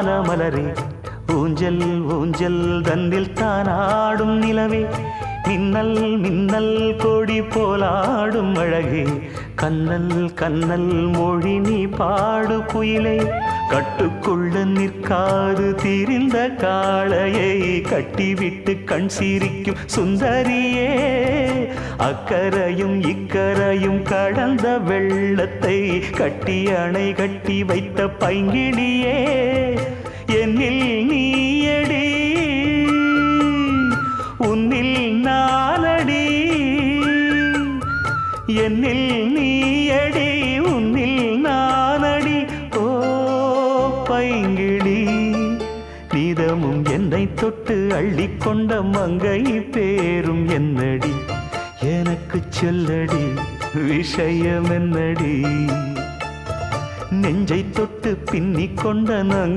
வானமலரே ஊஞ்சல் ஊஞ்சல் தன்னில் தானாடும் நிலவே மின்னல் மின்னல் கொடி போலாடும் அழகே கண்ணல் கண்ணல் மொழி நீ பாடு குயிலே கட்டுக்குள்ள நிற்காது திரிந்த காளையை கட்டிவிட்டு கண் சிரிக்கும் சுந்தரியே அக்கரையும் இக்கரையும் கடந்த வெள்ளத்தை கட்டி அணை கட்டி வைத்த பைங்கிளியே என்னில் நீயடி உன்னில் நானடி என்னில் நீயடி உன்னில் நானடி ஓ பைங்கிளி நீதமும் என்னை தொட்டு அள்ளிக்கொண்ட மங்கை பேரும் என்னடி எனக்கு சொல்லடி விஷயம் என்னடி நெஞ்சை தொட்டு பின்னிக் கொண்ட நங்கை